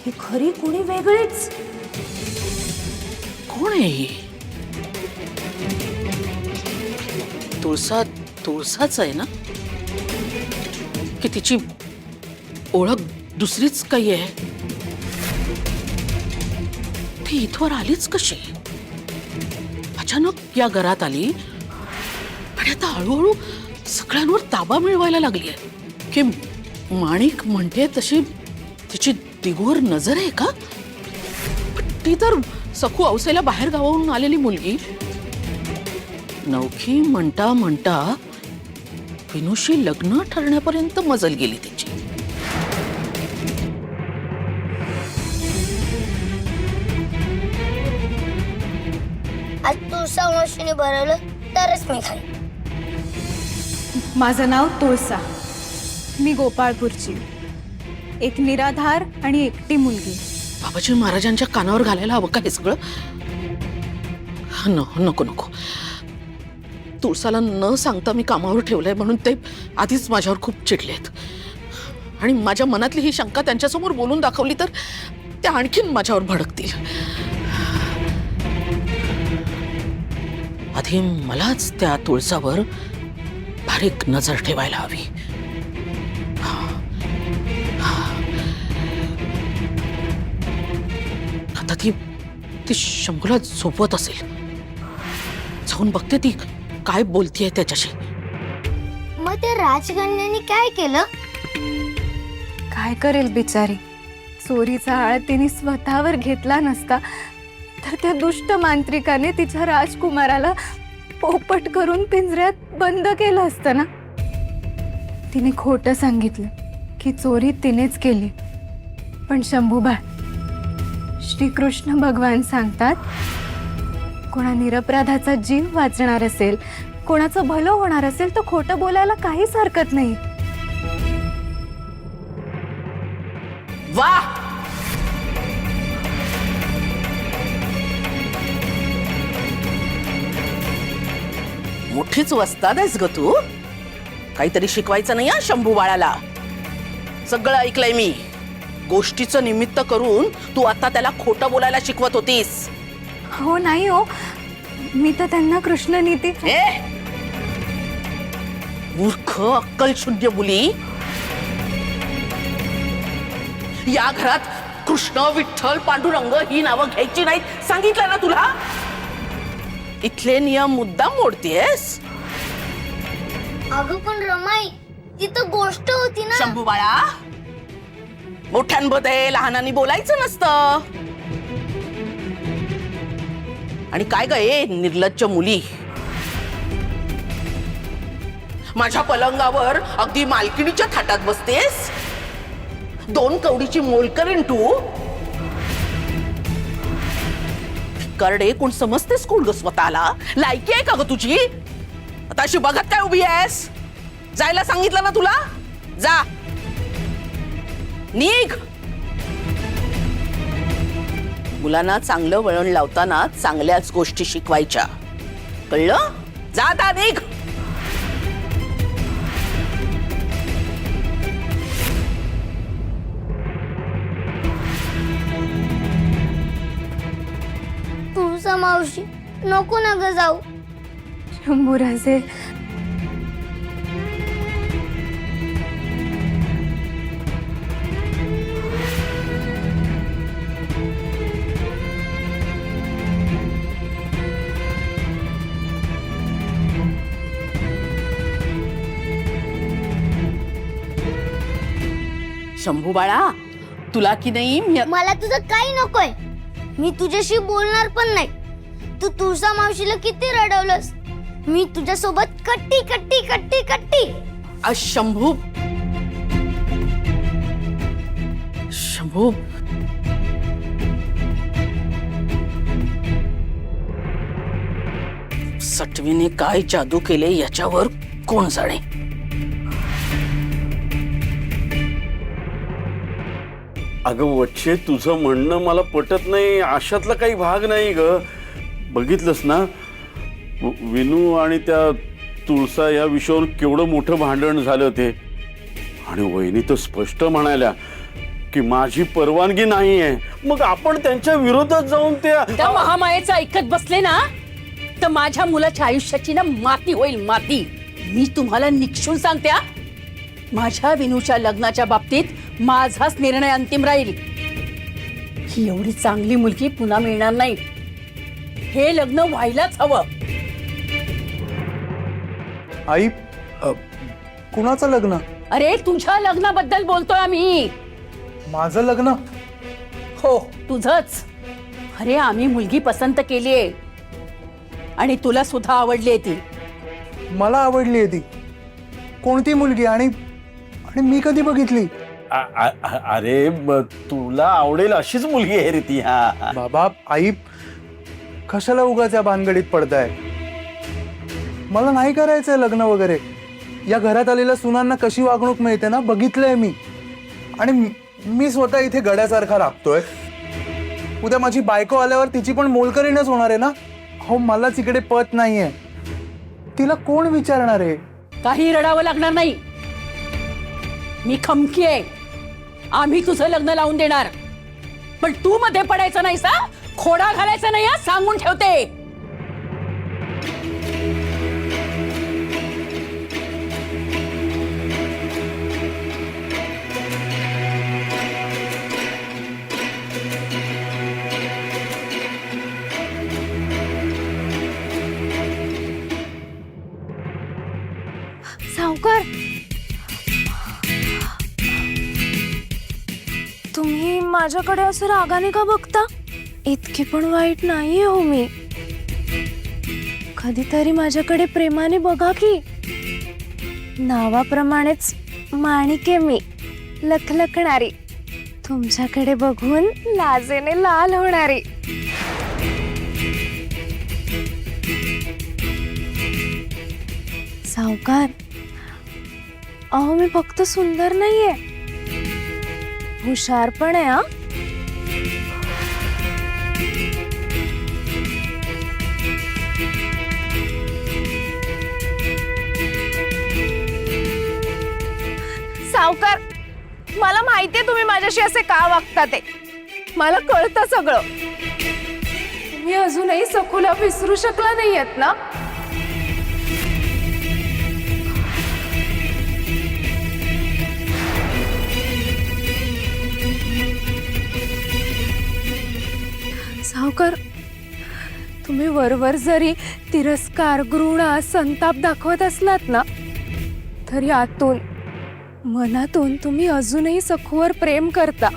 ही खरी कोणी वेगळीच. कोण आहे ही? तुळसाच आहे ना? की तिची ओळख दुसरीच काही आहे? ती इथवर आलीच कशी? अचानक या घरात आली आणि आता हळूहळू सगळ्यांवर ताबा मिळवायला लागली आहे. की माणिक म्हणते तशी तिची दिगूवर नजर आहे का? ती तर सखू औसेला बाहेर गावाहून आलेली मुलगी. नवखी म्हणता म्हणता विनूशी लग्न ठरण्यापर्यंत मजल गेली तिची. आज तुळसा मावशीने भरवलं तरच मी खाईन. माझं नाव तुळसा. मी गोपाळपूरची एक निराधार आणि एकटी मुलगी. बाबाजी महाराजांच्या कानावर घालायला हवं का हे सगळं? नको नको. तुळसाला न सांगता मी कामावर ठेवलंय म्हणून ते आधीच माझ्यावर खूप चिडलेत. आणि माझ्या मनातली ही शंका त्यांच्यासमोर बोलून दाखवली तर ते आणखीन माझ्यावर भडकतील. आधी मलाच त्या तुळसावर बारीक नजर ठेवायला हवी. आता ती शंभूला झोपवत असेल. जाऊन बघते ती काय बोलतीये त्याच्याशी. मग त्या राजकन्याने काय केलं? काय करेल बिचारी? चोरीचा आळ तिने स्वतःवर घेतला नसता तर त्या दुष्ट मांत्रिकाने तिच्या राजकुमाराला पोपट करून पिंजऱ्यात बंद केलं असतं ना. तिने खोटं सांगितलं की चोरी तिनेच केली. पण शंभूबाळ, श्रीकृष्ण भगवान सांगतात, कोणा निरपराधाचा जीव वाचणार असेल, कोणाचं भलं होणार असेल तर खोटं बोलायला काहीच हरकत नाही. वाह! मोठीच वस्ताद आहेस ग तू. काहीतरी शिकवायचं नाही हा शंभू बाळाला. सगळं ऐकलंय मी. गोष्टीचं निमित्त करून तू आता त्याला खोटं बोलायला शिकवत होतीस. हो नाही हो, मी तर त्यांना कृष्णनीती. मूर्ख अक्कल शून्य मुली. या घरात कृष्ण, विठ्ठल, पांडुरंग ही नावं घ्यायची नाहीत सांगितलं ना तुला. इथले नियम मुद्दाम मोडतेस. अगं पण रमाई, ती तर गोष्ट होती ना. शंभू बाळा, मोठ्यांमध्ये लहानांनी बोलायचं नसतं. आणि काय ग ए निर्लज्ज मुली, माझ्या पलंगावर अगदी मालकिणीच्या थाटात बसतेस. 2 कवडीची मोल करेन तू. करडे कोण समजतेस कोण ग स्वतःला? लायकी आहे का ग तुझी? आता अशी बघत काय उभी आहेस? जायला सांगितलं ना तुला. जा, निघ. मुलांना चांगलं वळण लावताना चांगल्याच गोष्टी शिकवायच्या, कळलं? जा आता, निघ. तुळसा मावशी, नको ना ग जाऊ. शंभूराजे, शंभू बाळा, तुला की नाही मला तुझं काही नकोय. मी तुझ्याशी बोलणार पण नाही. तू तुळसा मावशीला किती रडवलंस. मी तुझ्यासोबत कट्टी कट्टी कट्टी कट्टी. शंभू शंभू सटवीने काय जादू केले याच्यावर कोण जाणे. अगं वच्छे, तुझं म्हणणं मला पटत नाही. अशातला काही भाग नाही ग. बघितलंस ना, विनू आणि त्या तुळसा या विषयावर केवढं मोठं भांडण झालं ते. आणि वहिनी तर स्पष्ट म्हणाल्या की माझी परवानगी नाहीये, मग आपण त्यांच्या विरोधात जाऊन त्या महामायेचं ऐकत बसले ना तर माझ्या मुलाच्या आयुष्याची ना माती होईल, माती. मी तुम्हाला निक्षून सांगते हा. माझ्या विनूच्या लग्नाच्या बाबतीत माझाच निर्णय अंतिम राहील. ही एवढी चांगली मुलगी पुन्हा मिळणार नाही. हे लग्न व्हायलाच हवं. आई कुणाचं लग्न? अरे तुझ्या लग्नाबद्दल बोलतोय आम्ही. माझं लग्न? हो तुझंच. अरे आम्ही मुलगी पसंत केलीये आणि तुला सुद्धा आवडली ती. मला आवडली आहे ती. कोणती मुलगी? आणि आणि मी कधी बघितली? अरे तुला आवडेल अशीच मुलगी आहे रे ती. हा बाबा आई कशाला उगाच या भानगडीत पडताय? मला नाही करायचंय लग्न वगैरे. या घरात आलेल्या सुनांना कशी वागणूक मिळते ना बघितलंय मी. आणि मी स्वतः इथे गड्यासारखा राबतोय. उद्या माझी बायको आल्यावर तिची पण मोलकरीणच होणार आहे ना. हो मलाच इकडे पत नाहीये. तिला कोण विचारणार आहे? काही रडावं लागणार नाही. मी खमकी आहे. आम्ही तुझं लग्न लावून देणार, पण तू मध्ये पडायचं नाही सा. खोडा घालायचा नाही हा, सांगून ठेवते. सावकार, तुम्ही माझ्याकडे असं रागाने का बघता? इतकी पण वाईट नाहीये हो मी. कधीतरी माझ्याकडे प्रेमाने बघा की. नावाप्रमाणेच माणिके मी, लखलखणारी, तुमच्याकडे बघून लाजेने लाल होणारी. सावकार, अहो मी फक्त सुंदर नाहीये, हुशार पण आहे. हा सावकार, मला माहितीये तुम्ही माझ्याशी असे का वागता ते. मला कळतं सगळं. तुम्ही अजूनही सखूला विसरू शकला नाहीयेत ना. सावकार, तुम्ही वरवर जरी तिरस्कार, घृणा, संताप दाखवत असलात ना, तरी आतून, मनातून तुम्ही अजूनही सखूवर प्रेम करता.